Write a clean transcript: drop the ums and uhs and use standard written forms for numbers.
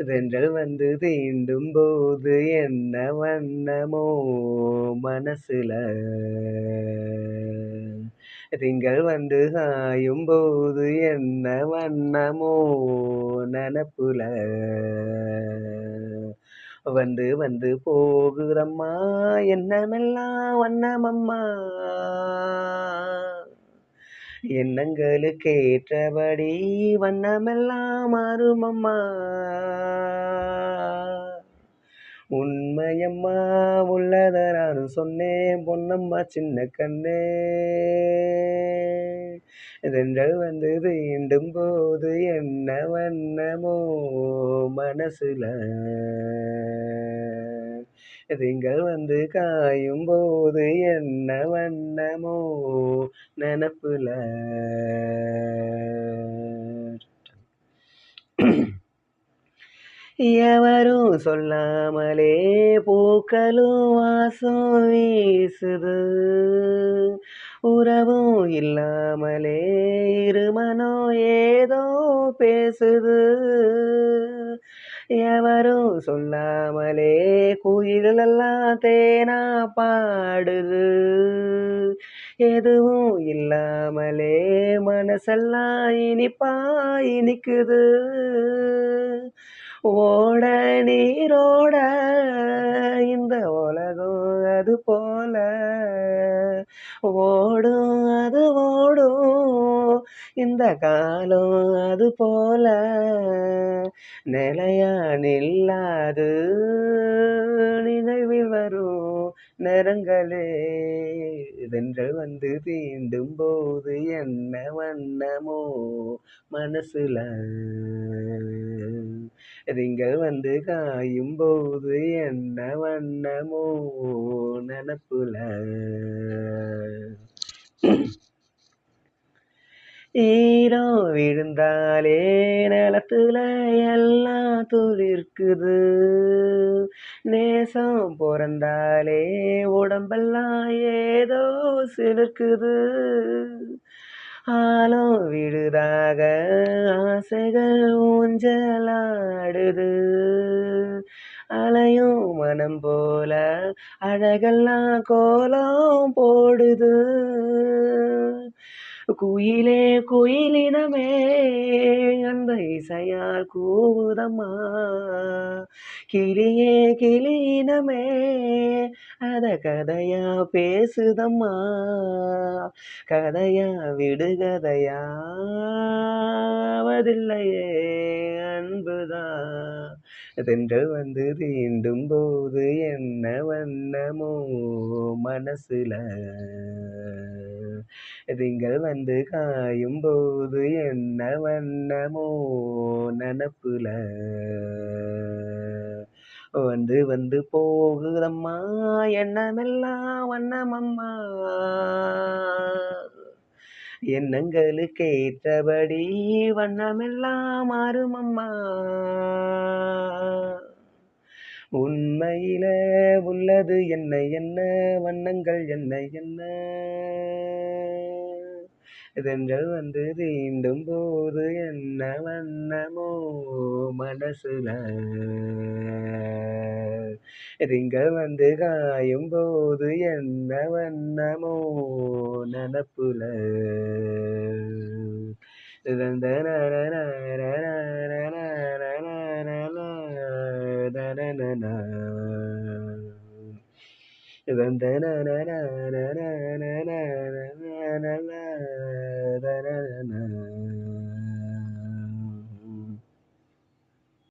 தென்றல் வந்து தீண்டும் போது என்ன வண்ணமோ மனசுல திங்கள் வந்து சாயும் போது என்ன வண்ணமோ நனப்புல வந்து வந்து போகுதம்மா எண்ணமெல்லாம் வண்ணமம்மா எண்ணங்களுக்கு ஏற்றபடி வண்ணமெல்லாம் மாறுமம்மா உண்மையம்மா உள்ளத நானும் சொன்னேன் பொன்னம்மா சின்ன கண்ணே தென்றல் வந்து தீண்டும் போது என்ன வண்ணமோ மனசுல திங்கள் வந்து காயும் போது என்ன வண்ணமோ நெனப்புல எவரும் சொல்லாமலே பூக்களும் வாசம் வீசுது உறவும் இல்லாமலே இருமனோ ஏதோ பேசுது எவரும் சொல்லாமலே குயிலெல்லாம் தேனா பாடுது எதுவும் இல்லாமலே மனசெல்லாம் இனிப்பா இனிக்குது ஓட நீரோட இந்த உலகம் அது போல ஓடும் அது ஓடும் இந்த காலம் அது போல நிலையா நில்லாது நினைவில் வரும் நேரங்களே தென்றல் வந்து தீண்டும் போது என்ன வண்ணமோ மனசுல திங்கள் வந்து காயும் போது என்ன வண்ணமோ நனப்புல ஈரம் விழுந்தாலே நிலத்துல எல்லாம் துளிர்க்குது நேசம் பிறந்தாலே உடம்பெல்லாம் ஏதோ சிலிர்க்குது ஆழம் விழுதாக ஆசைகள் ஊஞ்சலாடுது அலையும் மனம் போல அழகெல்லாம் கோலம் போடுது குயிலே குயிலினமே அந்த இசையால் கூவுதம்மா கிளியே கிளியினமே அத கதையா பேசுதம்மா கதையா விடுகதையா அவதில்லையே அன்புதான் தென்றல் வந்து தீண்டும் போது என்ன வண்ணமோ மனசுல திங்கள் வந்து காயும் போது என்ன வண்ணமோ நனப்புல வந்து வந்து போகுதம்மா எண்ணமெல்லாம் வண்ணமம்மா எண்ணங்களுக்கு ஏற்றபடி வண்ணமெல்லாம் மாறுமம்மா உண்மையில உள்ளது என்ன என்ன வண்ணங்கள் என்ன என்ன தென்றல் வந்து தீண்டும் போது என்ன வண்ணமோ மனசுல திங்கள் வந்து காயும் போது என்ன வண்ணமோ நனப்புல